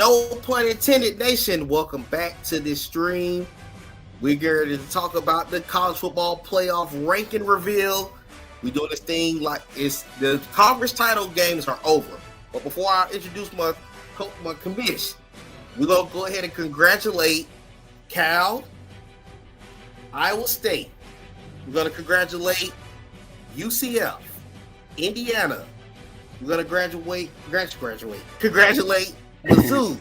No pun intended, nation. Welcome back to this stream. We're going to talk about the college football playoff ranking reveal. We doing this thing like it's the conference title games are over. But before I introduce my commish, we're gonna go ahead and congratulate Cal, Iowa State. We're gonna congratulate UCF, Indiana. We're gonna congratulate Mizzou,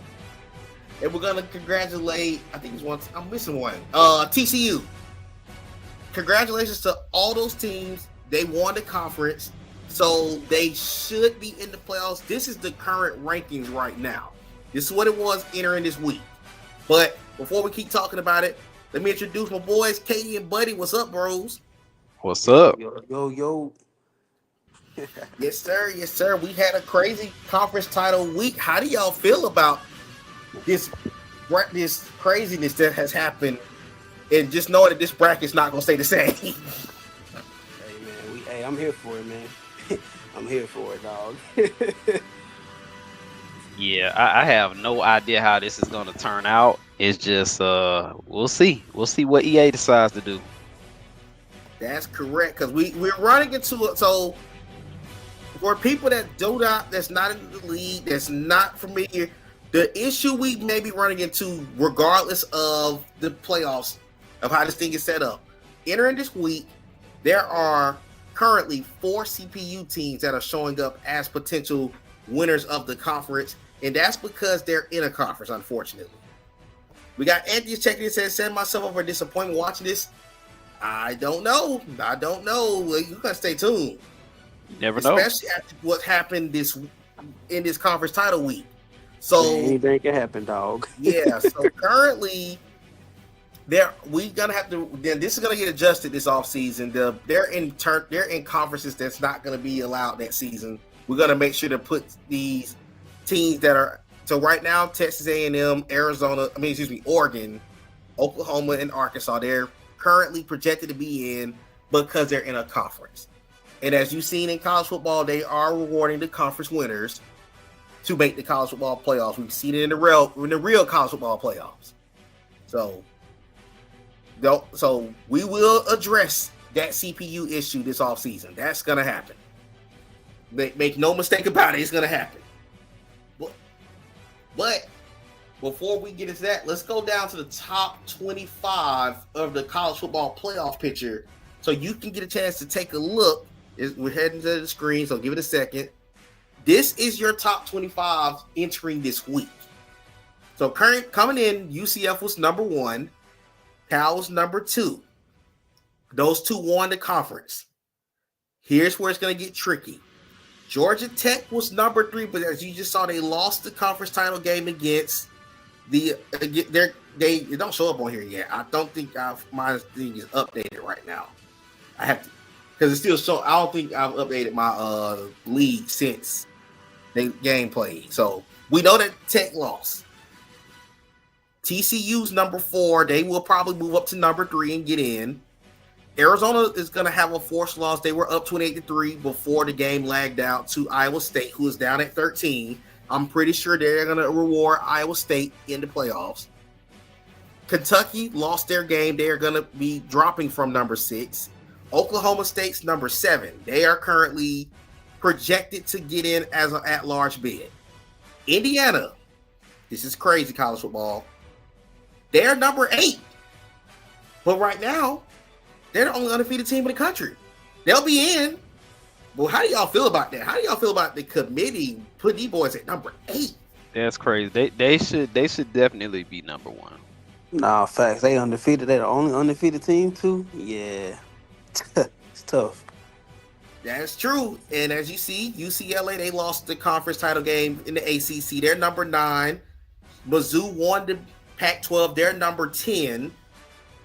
and we're gonna congratulate. I think it's one. I'm missing one. TCU. Congratulations to all those teams. They won the conference, so they should be in the playoffs. This is the current rankings right now. This is what it was entering this week. But before we keep talking about it, let me introduce my boys, Katie and Buddy. What's up, bros? What's up? Yo. Yes, sir. Yes, sir. We had a crazy conference title week. How do y'all feel about this craziness that has happened? And just knowing that this bracket's not going to stay the same. Hey, I'm here for it, man. I'm here for it, dog. Yeah, I have no idea how this is going to turn out. It's just, we'll see. We'll see what EA decides to do. That's correct, because we're running into it. So, for people that's not in the league, that's not familiar, the issue we may be running into, regardless of the playoffs, of how this thing is set up, entering this week, there are currently 4 CPU teams that are showing up as potential winners of the conference, and that's because they're in a conference, unfortunately. We got Anthony checking in, says, send myself over a disappointment watching this. I don't know. You gotta stay tuned. You never know. Especially after what happened in this conference title week. So anything can happen, dog. Yeah, so currently we gonna have to. Then this is gonna get adjusted this offseason. They're in conferences that's not gonna be allowed that season. We're gonna make sure to put these teams that are so right now. Texas A&M, Oregon, Oklahoma, and Arkansas. They're currently projected to be in because they're in a conference. And as you've seen in college football, they are rewarding the conference winners to make the college football playoffs. We've seen it in the real college football playoffs. So we will address that CPU issue this offseason. That's going to happen. Make no mistake about it. It's going to happen. But before we get into that, let's go down to the top 25 of the college football playoff picture so you can get a chance to take a look. We're heading to the screen, so give it a second. This is your top 25 entering this week. So coming in, UCF was number 1. Cal was number 2. Those two won the conference. Here's where it's going to get tricky. Georgia Tech was number 3, but as you just saw, they lost the conference title game against they don't show up on here yet. I don't think my thing is updated right now. I have to, because it's still show. I don't think I've updated my league since the game played. So we know that Tech lost. TCU's number 4. They will probably move up to number 3 and get in. Arizona is going to have a forced loss. They were up 28-3 before the game lagged out to Iowa State, who is down at 13. I'm pretty sure they're going to reward Iowa State in the playoffs. Kentucky lost their game. They are going to be dropping from number 6. Oklahoma State's number 7. They are currently projected to get in as an at-large bid. Indiana, this is crazy college football. They're number 8. But right now, they're the only undefeated team in the country. They'll be in. Well, how do y'all feel about that? How do y'all feel about the committee putting these boys at number 8? That's crazy. They should definitely be number 1. Nah, facts. They undefeated. They're the only undefeated team too. Yeah, it's tough. That's true. And as you see, UCLA, they lost the conference title game in the ACC. They're number 9. Mizzou won the Pac-12. They're number 10. And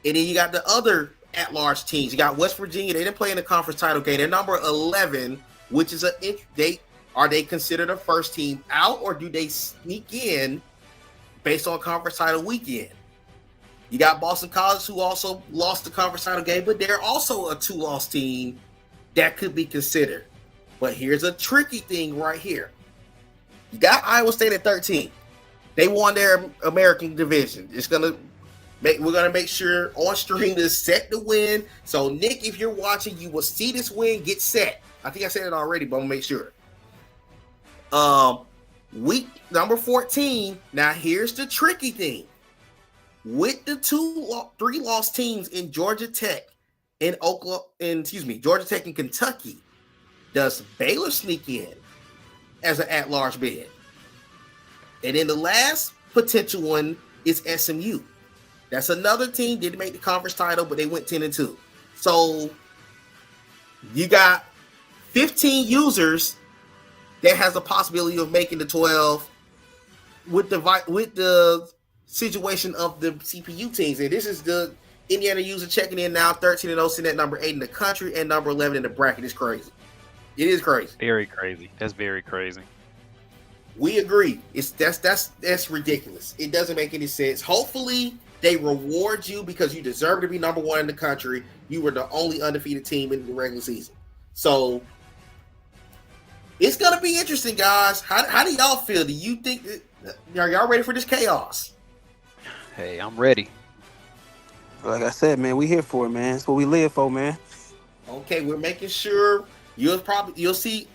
then you got the other at-large teams. You got West Virginia. They didn't play in the conference title game. They're number 11, which is are they considered a first team out, or do they sneak in based on conference title weekend? You got Boston College, who also lost the conference title game, but they're also a 2-loss team that could be considered. But here's a tricky thing right here. You got Iowa State at 13. They won their American division. We're gonna make sure on stream is set to win. So Nick, if you're watching, you will see this win. Get set. I think I said it already, but I'm gonna make sure. Week number 14. Now here's the tricky thing. With the 3 lost teams in Georgia Tech and Georgia Tech and Kentucky, does Baylor sneak in as an at-large bid? And then the last potential one is SMU. That's another team, didn't make the conference title, but they went 10-2. So you got 15 users that has a possibility of making the 12 with the situation of the CPU teams. And this is the Indiana user checking in now, 13-0, sitting at number 8 in the country and number 11 in the bracket. It's crazy. It is crazy. Very crazy. That's very crazy. We agree. That's ridiculous. It doesn't make any sense. Hopefully they reward you because you deserve to be number 1 in the country. You were the only undefeated team in the regular season. So it's going to be interesting, guys. How do y'all feel? Do you think are y'all ready for this chaos? Hey, I'm ready. Like I said, man, we here for it, man. That's what we live for, man. Okay, we're making sure you'll see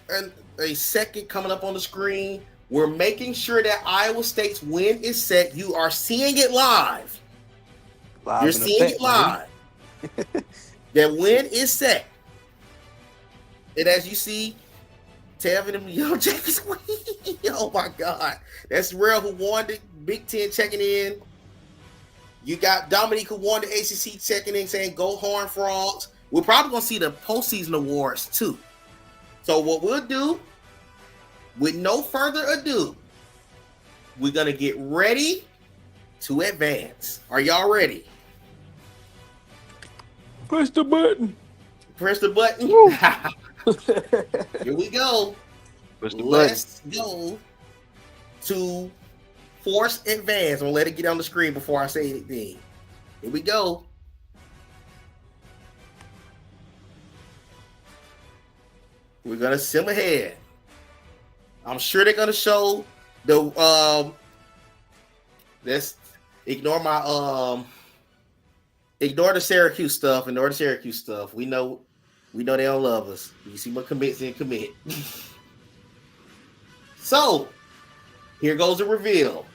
a second coming up on the screen. We're making sure that Iowa State's win is set. You are seeing it live. You're seeing it live. That win is set. And as you see, Tevin and Yo Jackson, oh my God. That's Real who won the Big Ten checking in. You got Dominique who won the ACC checking in saying go Horned Frogs. We're probably going to see the postseason awards too. So what we'll do, with no further ado, we're going to get ready to advance. Are y'all ready? Push the button. Press the button. Here we go. Let's go to force advance. I'm going to let it get on the screen before I say anything. Here we go. We're going to sim ahead. I'm sure they're going to show the let's ignore the Syracuse stuff. Ignore the Syracuse stuff. We know they don't love us. You see what commits and commit. So, here goes the reveal.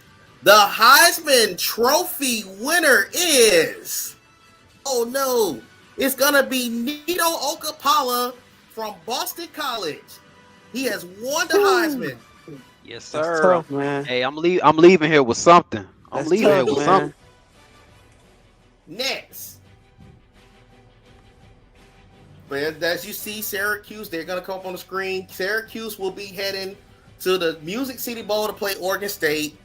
The Heisman Trophy winner is, oh no, it's going to be Nito Okapala from Boston College. He has won the Heisman. Yes, sir. That's tough, man. Hey, I'm leaving here with something. I'm leaving here with something. Next. But as you see, Syracuse, they're going to come up on the screen. Syracuse will be heading to the Music City Bowl to play Oregon State.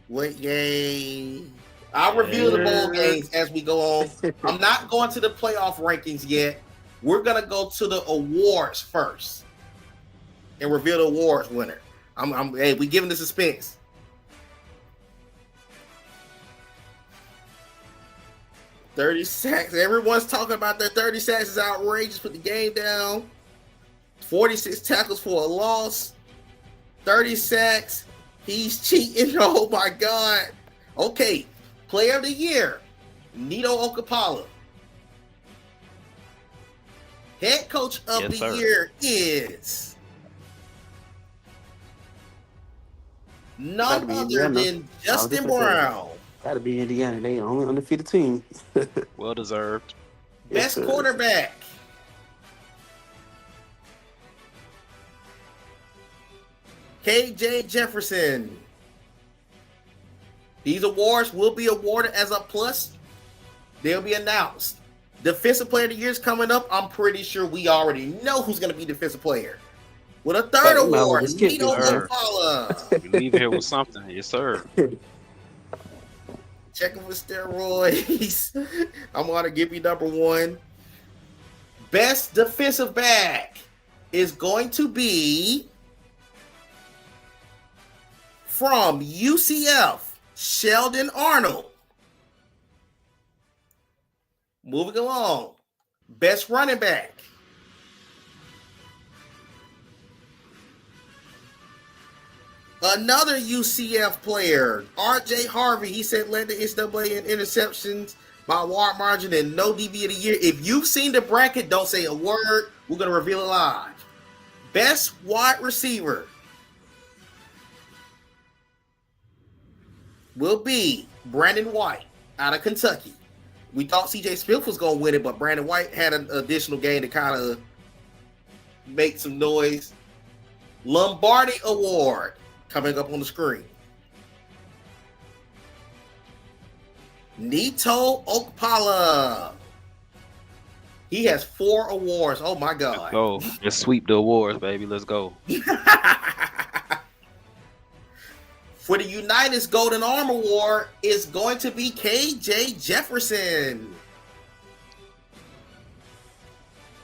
Wait, yay. I'll reveal the bowl games as we go on. I'm not going to the playoff rankings yet. We're going to go to the awards first and reveal the awards winner. Hey, we giving the suspense. $30 sacks. Everyone's talking about that 30 sacks is outrageous. Put the game down. 46 tackles for a loss. 30 sacks. He's cheating. Oh my God. Okay. Player of the year. Nito Okapala. Head coach of the year is none other than Justin Brown. Gotta be Indiana. They the only undefeated team. Well deserved. Best quarterback. KJ Jefferson. These awards will be awarded as a plus. They'll be announced. Defensive player of the year is coming up. I'm pretty sure we already know who's going to be defensive player. With a third award, Nito Okapala. We leave here with something. Yes, sir. Checking for steroids. I'm going to give you number one. Best defensive back is going to be from UCF, Sheldon Arnold. Moving along. Best running back. Another UCF player, RJ Harvey, he said led the NCAA in interceptions by a wide margin and no DB of the year. If you've seen the bracket, don't say a word. We're going to reveal it live. Best wide receiver will be Brandon White out of Kentucky. We thought CJ Smith was going to win it, but Brandon White had an additional game to kind of make some noise. Lombardi Award coming up on the screen. Nito Okpala. He has 4 awards. Oh my God. Let's go. Let's sweep the awards, baby. Let's go. For the United's Golden Arm Award is going to be KJ Jefferson.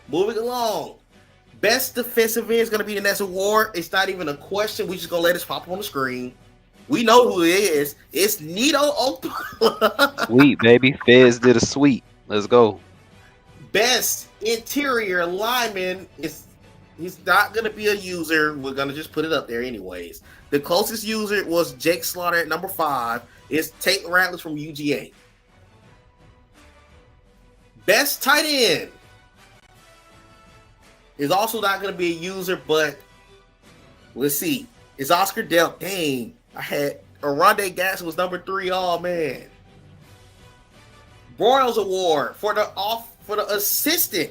Moving along. Best defensive end is going to be the next award. It's not even a question. We're just going to let it pop up on the screen. We know who it is. It's Nito Okpala. Sweet, baby. Feds did a sweep. Let's go. Best interior lineman is he's not going to be a user. We're going to just put it up there anyways. The closest user was Jake Slaughter at number 5. It's Tate Ratliff from UGA. Best tight end is also not going to be a user, but let's see. It's Oscar Del. Dang, I had Aronde Gasson was number 3. Oh man. Broyles Award for the assistant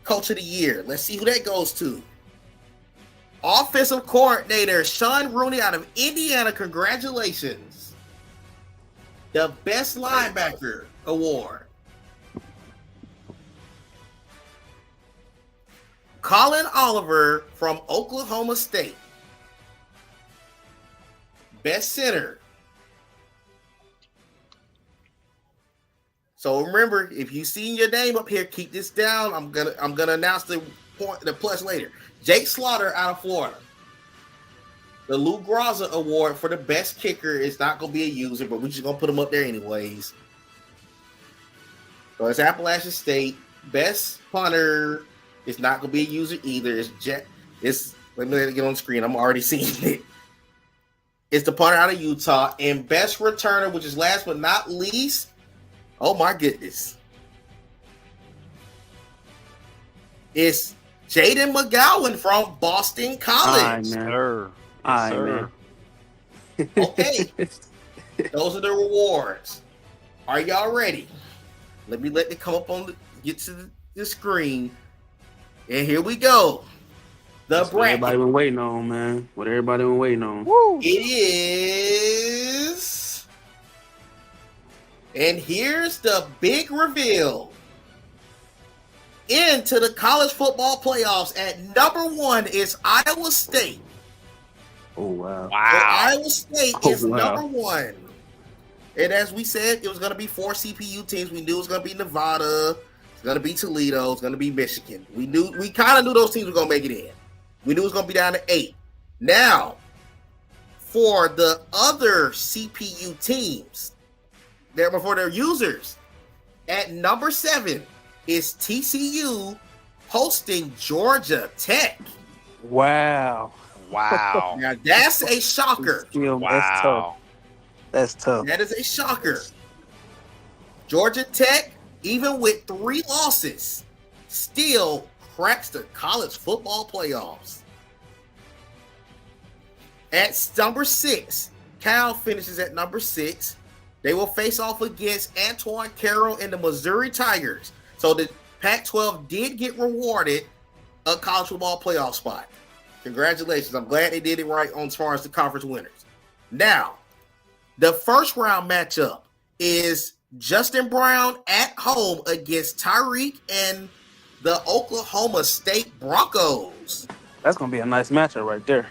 coach of the year. Let's see who that goes to. Offensive coordinator Sean Rooney out of Indiana. Congratulations. The best linebacker award. Colin Oliver from Oklahoma State. Best center. So remember, if you see your name up here, keep this down. I'm gonna announce the plus later. Jake Slaughter out of Florida. The Lou Graza Award for the best kicker is not gonna be a user, but we're just gonna put him up there anyways. So it's Appalachian State. Best punter is not gonna be a user either. Let me get on the screen. I'm already seeing it. It's the punter out of Utah. And best returner, which is last but not least. Oh my goodness. It's Jaden McGowan from Boston College. Sir. All right, man. Okay. Those are the rewards. Are y'all ready? Let it come up get to the screen. And here we go. That's what everybody been waiting on, man. What everybody been waiting on. Woo. It is. And here's the big reveal. Into the college football playoffs at number 1 is Iowa State. Oh, wow. So Iowa State is number 1. And as we said, it was going to be 4 CPU teams. We knew it was going to be Nevada. It's going to be Toledo. It's going to be Michigan. We kind of knew those teams were going to make it in. We knew it was going to be down to 8. Now, for the other CPU teams, for their users, at number 7 is TCU hosting Georgia Tech. Wow. Now, that's a shocker. Wow. That's tough. That is a shocker. Georgia Tech, even with 3 losses, still cracks the college football playoffs. At number 6, Cal finishes at number 6. They will face off against Antoine Carroll and the Missouri Tigers. So the Pac-12 did get rewarded a college football playoff spot. Congratulations. I'm glad they did it right on as far as the conference winners. Now, the first round matchup is Justin Brown at home against Tyreek and the Oklahoma State Broncos. That's going to be a nice matchup right there.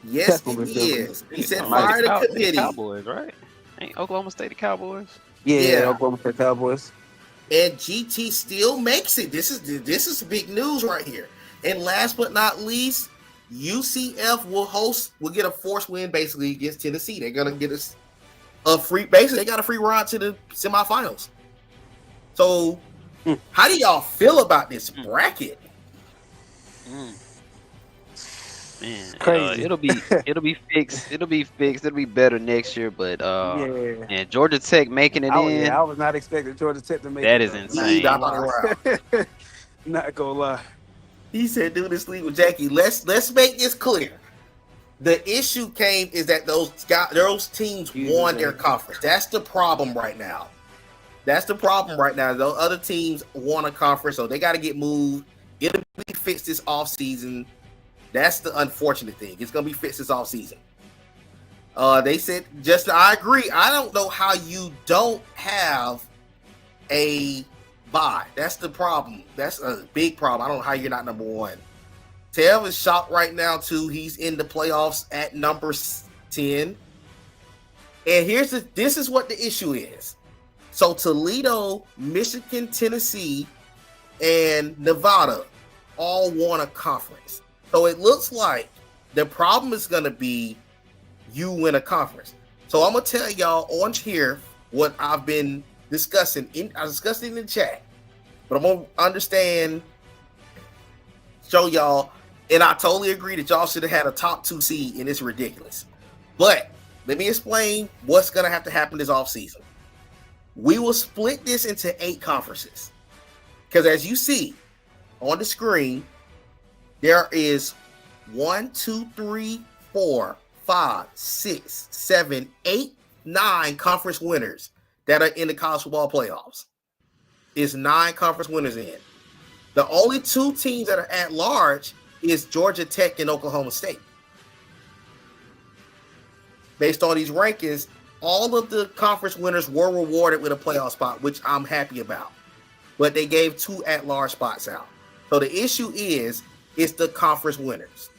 Yes, it is. He said fire the committee. Cowboys, right? Ain't Oklahoma State the Cowboys? Yeah. Oklahoma State Cowboys. And GT still makes it. This is big news right here. And last but not least, UCF will get a forced win basically against Tennessee. They're gonna get us they got a free ride to the semifinals. So how do y'all feel about this bracket? Man, Crazy. it'll be fixed. It'll be fixed. It'll be better next year. But Yeah. and Georgia Tech making it I in, was not expecting Georgia Tech to make that it is though. Leave insane. out of the round. Not gonna lie. He said, "Do this league with Jackie." Let's make this clear. The issue came is that those teams won their conference. That's the problem right now. That's the problem right now. Those other teams won a conference, so they got to get moved. It'll be fixed this offseason. That's the unfortunate thing. It's gonna be fixed this offseason. They said, Justin, I agree. I don't know how you don't have a bye. That's the problem. That's a big problem. I don't know how you're not number one. Tev is shocked right now too. He's in the playoffs at number 10. And this is what the issue is. So Toledo, Michigan, Tennessee, and Nevada all won a conference. So it looks like the problem is going to be you win a conference. So I'm going to tell y'all on here what I've been discussing. I discussed it in the chat, but I'm going to show y'all, and I totally agree that y'all should have had a top 2 seed, and it's ridiculous. But let me explain what's going to have to happen this offseason. We will split this into 8 conferences. Because as you see on the screen, there is 1, 2, 3, 4, 5, 6, 7, 8, 9 conference winners that are in the college football playoffs. Is 9 conference winners in. The only 2 teams that are at large is Georgia Tech and Oklahoma State. Based on these rankings, all of the conference winners were rewarded with a playoff spot, which I'm happy about. But they gave 2 at-large spots out. So the issue is the conference winners.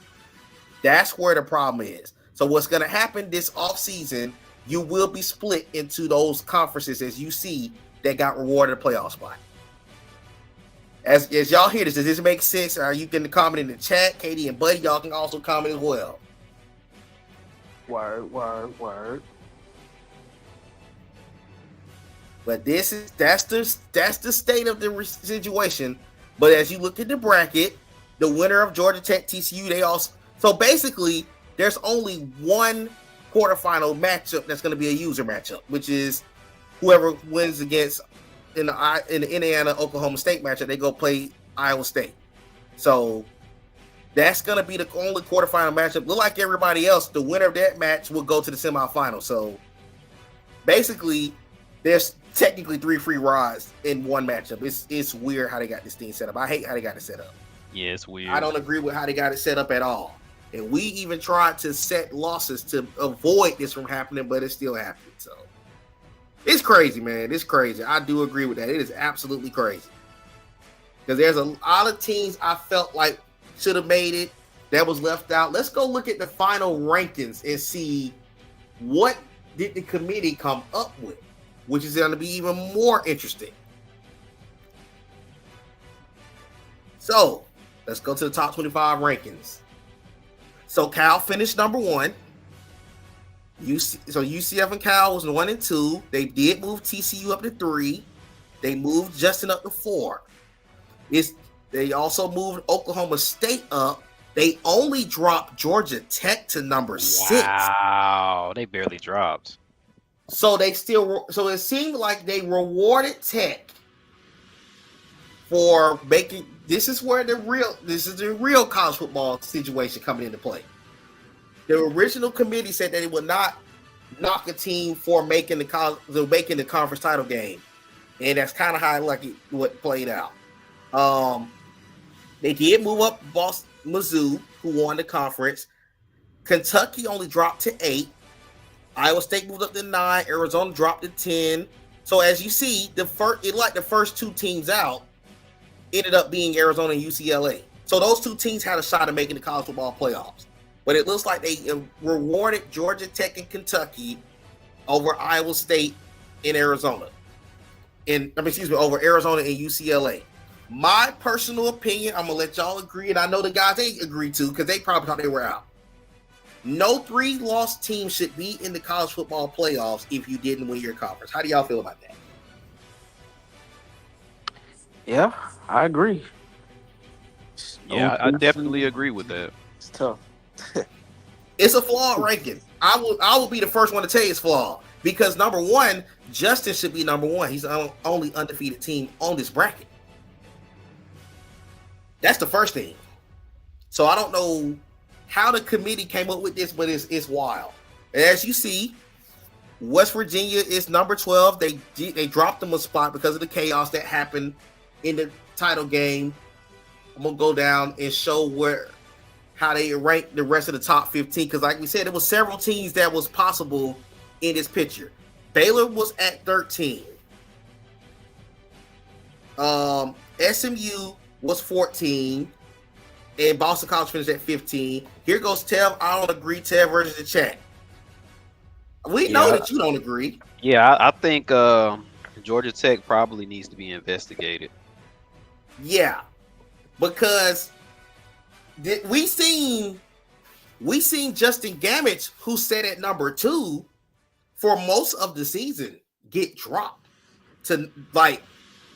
That's where the problem is. So what's going to happen this offseason, you will be split into those conferences, as you see, that got rewarded a playoff spot. As y'all hear this, does this make sense? You can comment in the chat. Katie and Buddy, y'all can also comment as well. Word. But that's the state of the situation. But as you look at the bracket, the winner of Georgia Tech, TCU, so basically there's only one quarterfinal matchup that's going to be a user matchup, which is whoever wins against in the Indiana Oklahoma State matchup, they go play Iowa State. So that's going to be the only quarterfinal matchup. Look like everybody else, the winner of that match will go to the semifinal. So basically, there's technically 3 free rides in one matchup. It's weird how they got this thing set up. I hate how they got it set up. Yeah, it's weird. I don't agree with how they got it set up at all. And we even tried to set losses to avoid this from happening, but it still happened. So it's crazy, man. It's crazy. I do agree with that. It is absolutely crazy. Because there's a lot of teams I felt like should have made it that was left out. Let's go look at the final rankings and see what did the committee come up with, which is going to be even more interesting. So let's go to the top 25 rankings. So Cal finished number 1. So UCF and Cal was 1 and 2. They did move TCU up to 3. They moved Justin up to 4. They also moved Oklahoma State up. They only dropped Georgia Tech to number 6. Wow, they barely dropped. So it seemed like they rewarded Tech for making. This is the real college football situation coming into play. The original committee said that it would not knock a team for making the conference title game, and that's kind of how what played out. They did move up Mizzou, who won the conference. Kentucky only dropped to 8. Iowa State moved up to 9. Arizona dropped to 10. So as you see, the first 2 teams out ended up being Arizona and UCLA. So those 2 teams had a shot at making the college football playoffs. But it looks like they rewarded Georgia Tech and Kentucky over Iowa State and Arizona. Over Arizona and UCLA. My personal opinion, I'm going to let y'all agree, and I know the guys they agree to because they probably thought they were out. No 3-loss team should be in the college football playoffs if you didn't win your conference. How do y'all feel about that? Yeah, I agree. Yeah, I definitely agree with that. It's tough. It's a flawed ranking. I will be the first one to tell you it's flawed because number one, Justin should be number one. He's the only undefeated team on this bracket. That's the first thing. So I don't know how the committee came up with this, but it's wild. As you see, West Virginia is number 12. They dropped them a spot because of the chaos that happened in the title game. I'm gonna go down and show how they rank the rest of the top 15 because, like we said, there was several teams that was possible in this picture. Baylor was at 13. SMU was 14. And Boston College finished at 15. Here goes Tev. I don't agree. Tev versus the chat. We know that you don't agree. Yeah, I think Georgia Tech probably needs to be investigated. Yeah, because we seen Justin Gamage, who sat at number 2 for most of the season, get dropped to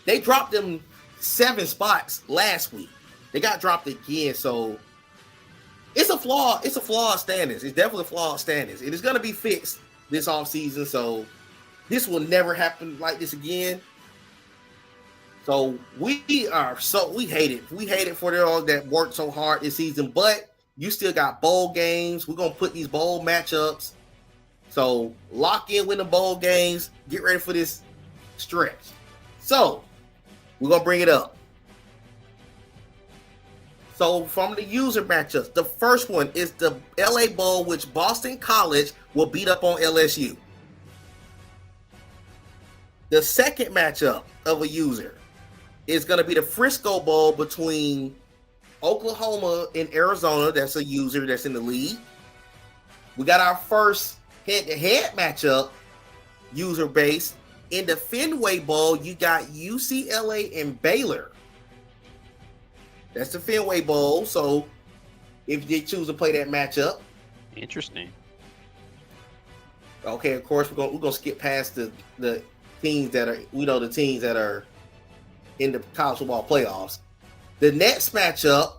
they dropped them 7 spots last week. They got dropped again, so it's a flaw. It's a flawed standards. It's definitely a flawed standards. It is going to be fixed this offseason, so this will never happen like this again. So we hate it. We hate it for them that worked so hard this season, but you still got bowl games. We're going to put these bowl matchups. So lock in with the bowl games. Get ready for this stretch. So we're going to bring it up. So from the user matchups, the first one is the LA Bowl, which Boston College will beat up on LSU. The second matchup of a user is going to be the Frisco Bowl between Oklahoma and Arizona. That's a user that's in the league. We got our first head-to-head matchup, user base. In the Fenway Bowl, you got UCLA and Baylor. That's the Fenway Bowl. So if they choose to play that matchup. Interesting. Okay, of course, we're gonna skip past the teams that are in the college football playoffs. The next matchup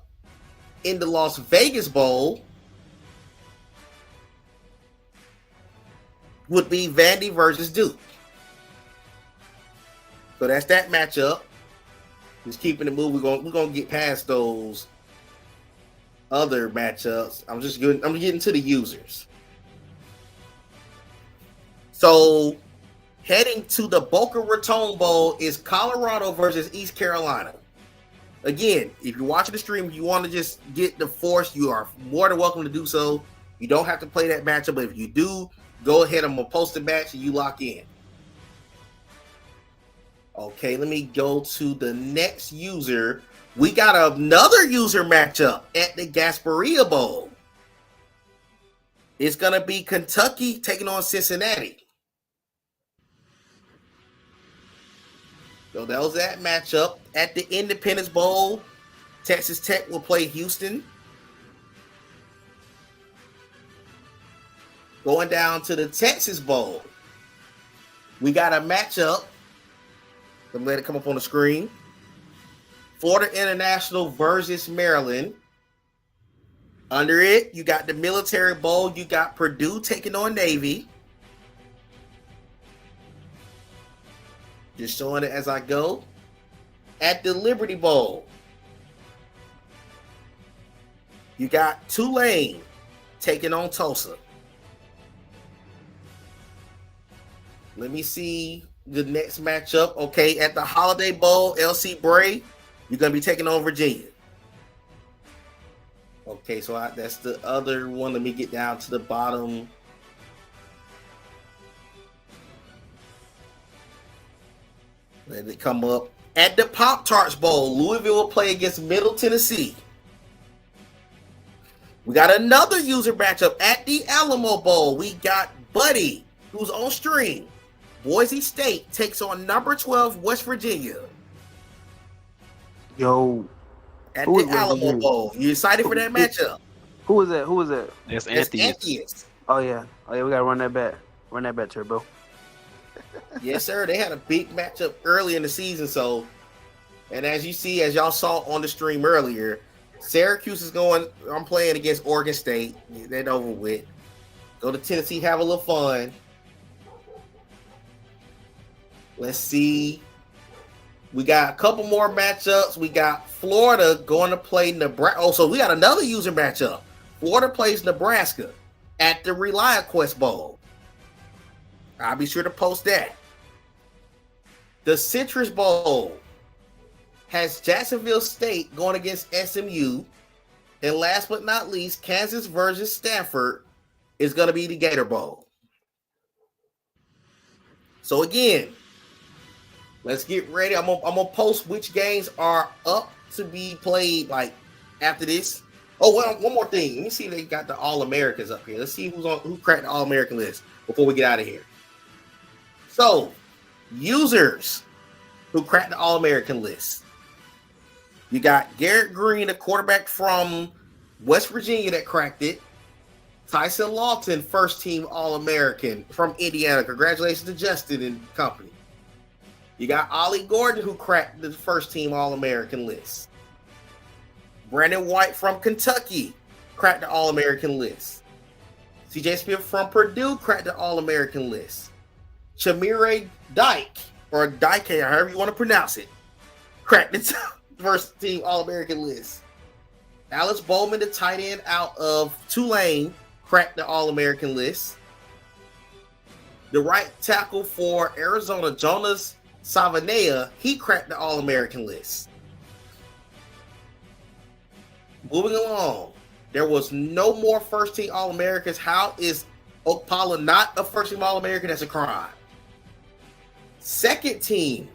in the Las Vegas Bowl would be Vandy versus Duke. So that's that matchup. Just keeping the move. We're gonna get past those other matchups. I'm getting to the users. So heading to the Boca Raton Bowl is Colorado versus East Carolina. Again, if you're watching the stream, if you want to just get the force, you are more than welcome to do so. You don't have to play that matchup, but if you do, go ahead. I'm gonna post the match and you lock in. Okay, let me go to the next user. We got another user matchup at the Gasparilla Bowl. It's going to be Kentucky taking on Cincinnati. So that was that matchup. At the Independence Bowl, Texas Tech will play Houston. Going down to the Texas Bowl, we got a matchup. I'm let it come up on the screen. Florida International versus Maryland. Under it, you got the Military Bowl. You got Purdue taking on Navy. Just showing it as I go. At the Liberty Bowl, you got Tulane taking on Tulsa. Let me see the next matchup. Okay, at the Holiday Bowl, LC Bray, you're going to be taking on Virginia. Okay, so that's the other one. Let me get down to the bottom. Let it come up. At the Pop-Tarts Bowl, Louisville will play against Middle Tennessee. We got another user matchup at the Alamo Bowl. We got Buddy, who's on stream. Boise State takes on number 12 West Virginia. Yo. At the Alamo Bowl. You excited for that matchup? Who is that? Who is that? That's Antheus. Oh yeah. We gotta run that back. Run that back, Turbo. Yes, sir. They had a big matchup early in the season. So, and as y'all saw on the stream earlier, Syracuse is going. I'm playing against Oregon State. They're over with. Go to Tennessee, have a little fun. Let's see. We got a couple more matchups. We got Florida going to play Nebraska. Oh, so we got another user matchup. Florida plays Nebraska at the ReliaQuest Bowl. I'll be sure to post that. The Citrus Bowl has Jacksonville State going against SMU. And last but not least, Kansas versus Stanford is going to be the Gator Bowl. So again, let's get ready. I'm gonna post which games are up to be played like after this. Oh, well, one more thing. Let me see if they got the All-Americans up here. Let's see who cracked the All-American list before we get out of here. So, users who cracked the All-American list. You got Garrett Green, a quarterback from West Virginia that cracked it. Tyson Lawton, first team All-American from Indiana. Congratulations to Justin and company. You got Ollie Gordon, who cracked the first team All-American list. Brandon White from Kentucky cracked the All-American list. CJ Smith from Purdue cracked the All-American list. Chamire Dyke, or Dyke, however you want to pronounce it, cracked the first team All-American list. Alex Bowman, the tight end out of Tulane, cracked the All-American list. The right tackle for Arizona, Jonas Savanea, he cracked the All-American list. Moving along, there was no more first-team All-Americans. How is Okpala not a first-team All-American? That's a crime. Second-team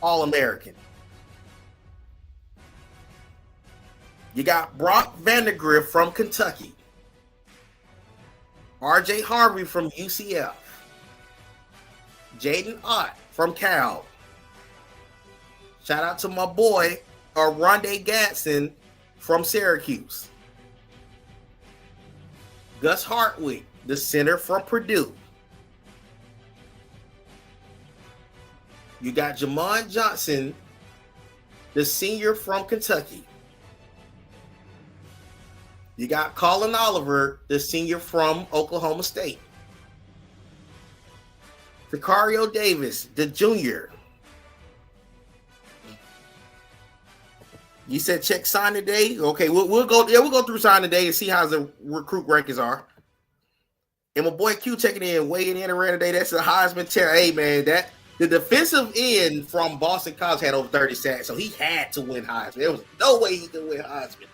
All-American. You got Brock Vandegrift from Kentucky. R.J. Harvey from UCF. Jaden Ott from Cal. Shout out to my boy, Rondé Gatson from Syracuse. Gus Hartwig, the center from Purdue. You got Jamon Johnson, the senior from Kentucky. You got Colin Oliver, the senior from Oklahoma State. Sicario Davis, the junior. You said check sign today. Okay, we'll go. Yeah, we'll go through sign today and see how the recruit rankings are. And my boy Q checking in, weighing in around today. That's a Heisman chair. Hey man, that the defensive end from Boston College had over 30 sacks, so he had to win Heisman. There was no way he could win Heisman.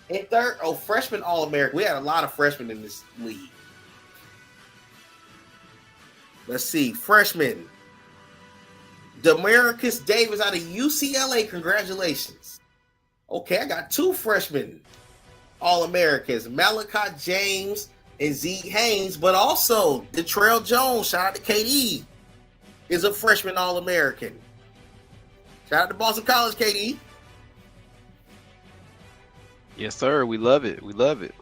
And third, freshman All-American. We had a lot of freshmen in this league. Let's see, freshman Demarcus Davis out of UCLA. Congratulations. Okay, I got two freshmen All-Americans, Malachi James and Zeke Haynes, but also Detrell Jones, shout out to KD, is a freshman All-American. Shout out to Boston College, KD. Yes, sir. We love it. We love it.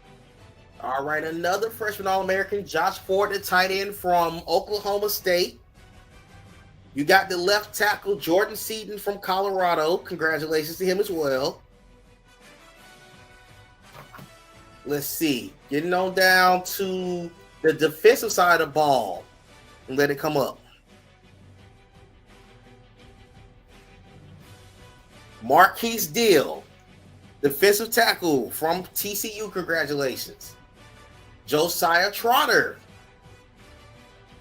All right, another freshman All-American, Josh Ford, the tight end from Oklahoma State. You got the left tackle, Jordan Seaton from Colorado. Congratulations to him as well. Let's see. Getting on down to the defensive side of the ball and let it come up. Marquise Deal, defensive tackle from TCU. Congratulations. Josiah Trotter,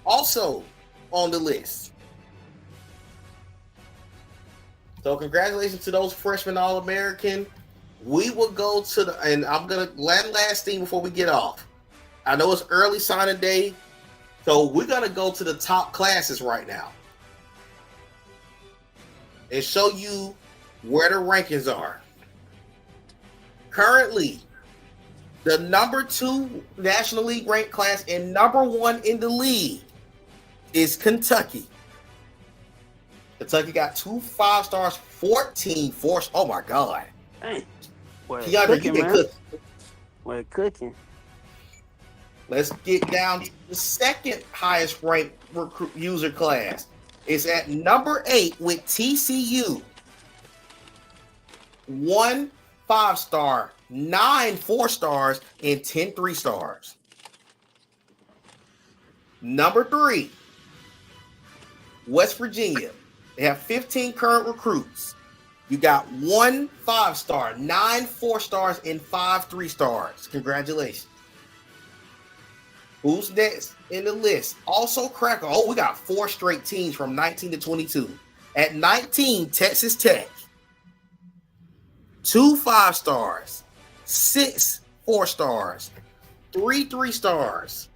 also on the list. So congratulations to those freshmen All-American. We will go to the, and I'm going to, last thing before we get off. I know it's early signing day, so we're going to go to the top classes right now and show you where the rankings are. Currently, the number 2 National League ranked class and number 1 in the league is Kentucky. Kentucky got 2 5-stars, 14 4. Oh my God. Hey, Keandre, you been cooking. We're cooking. Let's get down to the second highest ranked recruit user class. It's at number 8 with TCU. 1 5-star, 9 4-stars, and 10 3-stars. Number 3, West Virginia. They have 15 current recruits. You got 1 5-star, 9 4-stars, and 5 3-stars. Congratulations. Who's next in the list? Also Cracker. Oh, we got 4 straight teams from 19 to 22. At 19, Texas Tech. 2 5-stars, 6 4-stars, 3 3-stars.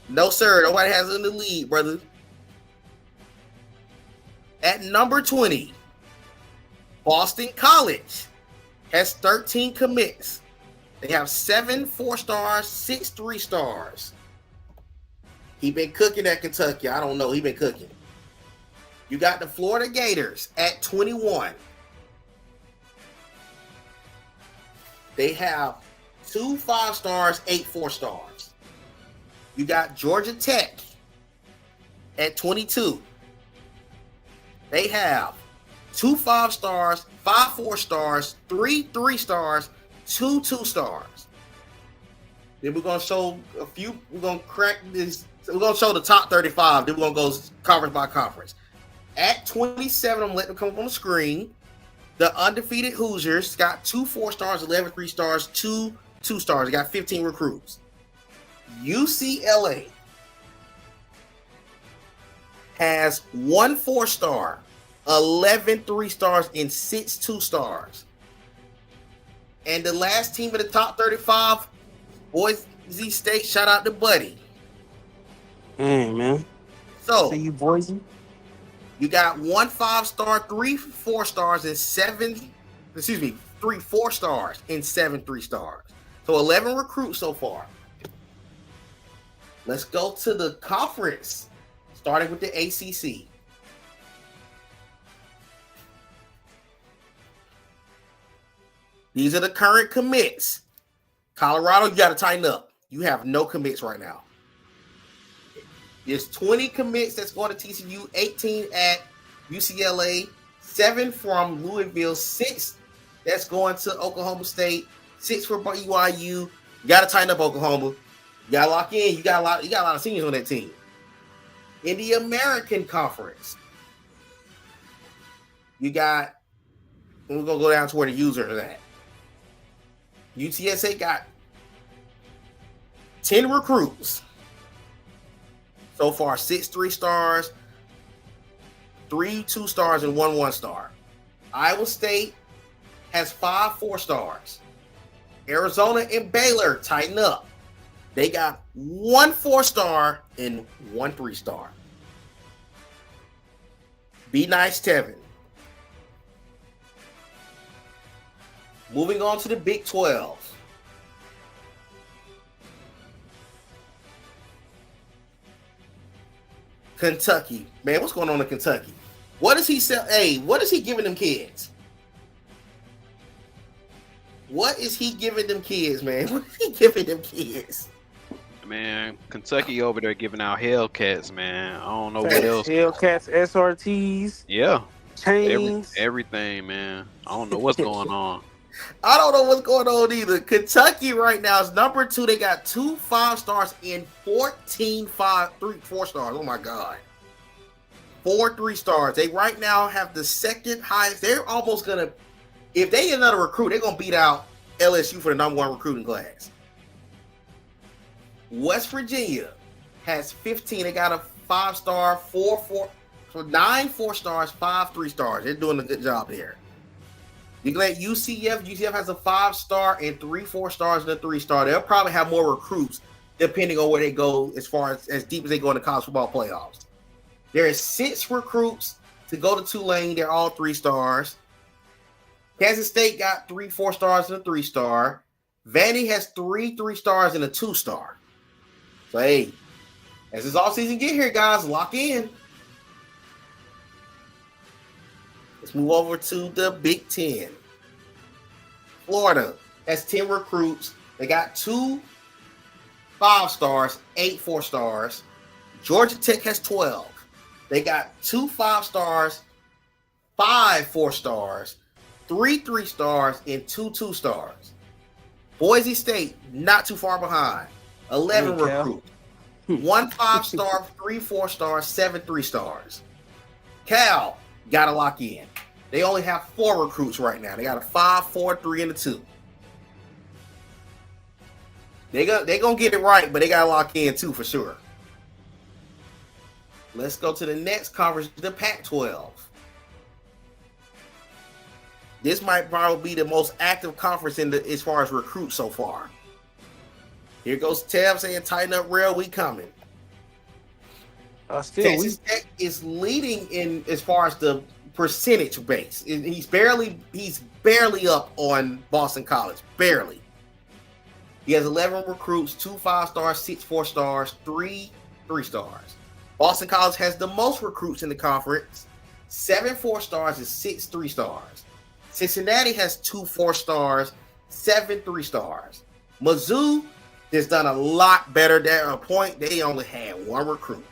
No, sir. Nobody has in the lead, brother. At number 20, Boston College has 13 commits. They have 7 4-stars, 6 3-stars. He been cooking at Kentucky. I don't know. He been cooking. You got the Florida Gators at 21. They have 2 5-stars, 8 4-stars. You got Georgia Tech at 22. They have 2 5-stars, 5 4-stars, 3 3-stars, 2 2-stars. Then we're going to show a few. We're going to crack this. We're going to show the top 35. Then we're going to go conference by conference. At 27, I'm going to let them come up on the screen. The undefeated Hoosiers got 2 4-stars, 11 3-stars, 2 2-stars. They got 15 recruits. UCLA has 1 4-star, 11 3-stars, and 6 2-stars. And the last team of the top 35, Boise State. Shout out to Buddy. Hey, man. So See you, Boise. you got 1 5-star, 3 4-stars, and 3 4-stars and 7 3-stars. So 11 recruits so far. Let's go to the conference, starting with the ACC. These are the current commits. Colorado, you got to tighten up. You have no commits right now. There's 20 commits that's going to TCU, 18 at UCLA, 7 from Louisville, 6 that's going to Oklahoma State, 6 for BYU. You got to tighten up, Oklahoma. You got to lock in. You got a lot of seniors on that team. In the American Conference, you got, we're going to go down to where the users are at. UTSA got 10 recruits. So far, 6 3-stars, 3 2-stars, and 1 1-star. Iowa State has 5 4-stars. Arizona and Baylor tighten up. They got 1 4-star and 1 3-star. Be nice, Tevin. Moving on to the Big 12. Kentucky. Man, what's going on in Kentucky? What does he sell? Hey, what is he giving them kids? What is he giving them kids, man? What is he giving them kids? Man, Kentucky over there giving out Hellcats, man. I don't know what else. Hellcats, SRTs, Yeah, chains. everything, man. I don't know what's going on. I don't know what's going on either. Kentucky right now is number 2. They got 2 5-stars and 14 4-stars. Oh my God. 4 3-stars. They right now have the second highest. They're almost gonna, if they get another recruit, they're gonna beat out LSU for the number 1 recruiting class. West Virginia has 15. They got a 5-star, 9 4-stars, 5 3-stars. They're doing a good job there. You let UCF has a 5-star and 3 4-stars and a 3-star. They'll probably have more recruits depending on where they go as far as deep as they go in the college football playoffs. There is 6 recruits to go to Tulane. They're all 3-stars. Kansas State got 3 4-stars and a 3-star. Vandy has 3 3-stars and a 2-star. So, hey, as this offseason get here, guys, lock in. Let's move over to the Big Ten. Florida has 10 recruits. They got 2 5-stars, 8 4-stars. Georgia Tech has 12. They got 2 5-stars, 5 4-stars, 3 3-stars, and 2 2-stars. Boise State, not too far behind. 11 Dang, Cal. recruits. 1 5-star, 3 4-stars, 7 3-stars. Cal got to lock in. They only have 4 recruits right now. They got a 5, 4, 3, and a 2. They gonna get it right, but they gotta lock in too for sure. Let's go to the next conference, the Pac-12. This might probably be the most active conference as far as recruits so far. Here goes Tev saying, "Tighten up, real. We coming." Texas Tech is leading in as far as the percentage base. He's barely up on Boston College, barely. He has 11 recruits, 2 5-stars, 6 4-stars, 3 3-stars. Boston College has the most recruits in the conference, 7 4-stars and 6 3-stars. Cincinnati has 2 4-stars, 7 3-stars. Mizzou has done a lot better there. At a point, they only had 1 recruit.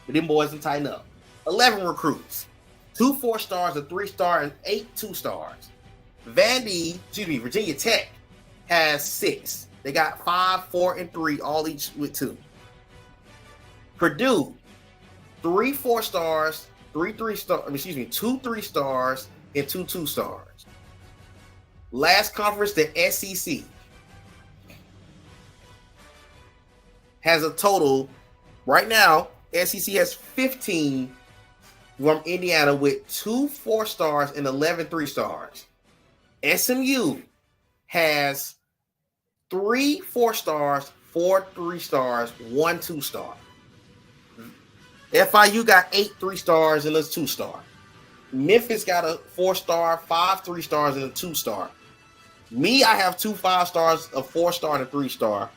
But them boys can tighten up. 11 recruits, 2 4-stars, a 3-star, and 8 2-stars. Virginia Tech has 6. They got 5, 4, and 3, all each with 2. Purdue, 3 4-stars, 2 3-stars, and 2 2-stars. Last conference, the SEC, has a total, right now, SEC has 15 from Indiana with 2 4-stars and 11 3-stars. SMU has 3 4-stars, 4 3-stars, 1 2-star. FIU got 8 3-stars and a 2-star. Memphis got a 4-star, 5 3-stars, and a 2-star. Me, I have 2 5-stars, a 4-star, and a 3-star.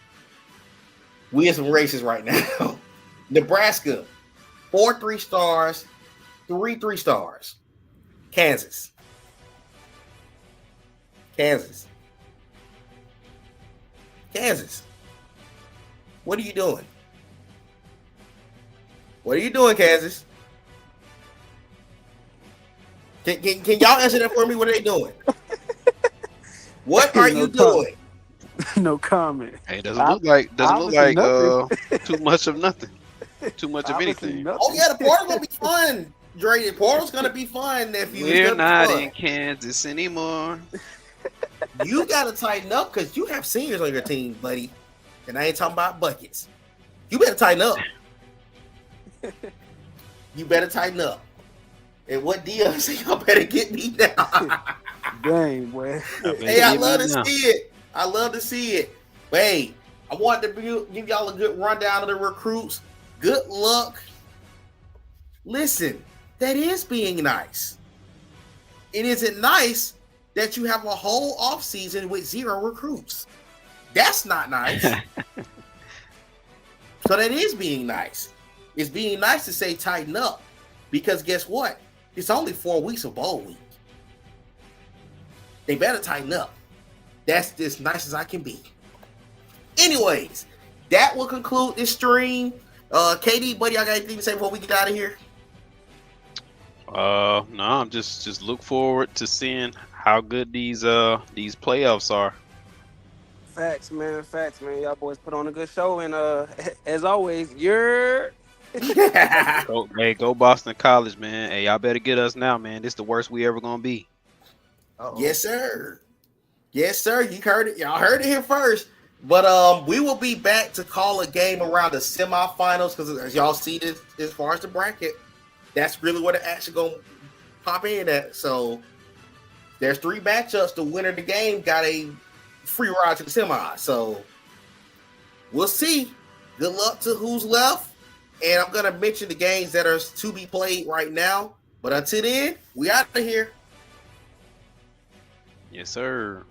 We are some races right now. Nebraska, 4 3-stars, 3 3-stars. Kansas. What are you doing? What are you doing, Kansas? Can y'all answer that for me? What are they doing? What are you doing? No comment. Hey, doesn't look like nothing. too much of nothing. Too much of anything. Nothing. Oh yeah, the portal's gonna be fun. Dre, the portal's gonna be fun, nephew. We're not in Kansas anymore. You gotta tighten up because you have seniors on your team, buddy. And I ain't talking about buckets. You better tighten up. You better tighten up. And what Dion say, y'all better get me now. Dang, boy. Hey, I love to see it. I love to see it. But hey, I want to give y'all a good rundown of the recruits. Good luck. Listen, that is being nice. It isn't nice that you have a whole offseason with 0 recruits. That's not nice. So that is being nice. It's being nice to say tighten up because guess what? It's only 4 weeks of bowl week. They better tighten up. That's as nice as I can be. Anyways, that will conclude this stream. KD, buddy, I got anything to say before we get out of here? No, I'm just look forward to seeing how good these playoffs are. Facts, man. Y'all boys put on a good show, and as always, Go Boston College, man. Hey, y'all better get us now, man. This the worst we ever gonna be. Uh-oh. Yes, sir. You heard it. Y'all heard it here first. But we will be back to call a game around the semifinals because as y'all see this, as far as the bracket, that's really where the action gonna pop in at. So there's 3 matchups. The winner of the game got a free ride to the semi. So we'll see. Good luck to who's left. And I'm gonna mention the games that are to be played right now. But until then, we out of here. Yes, sir.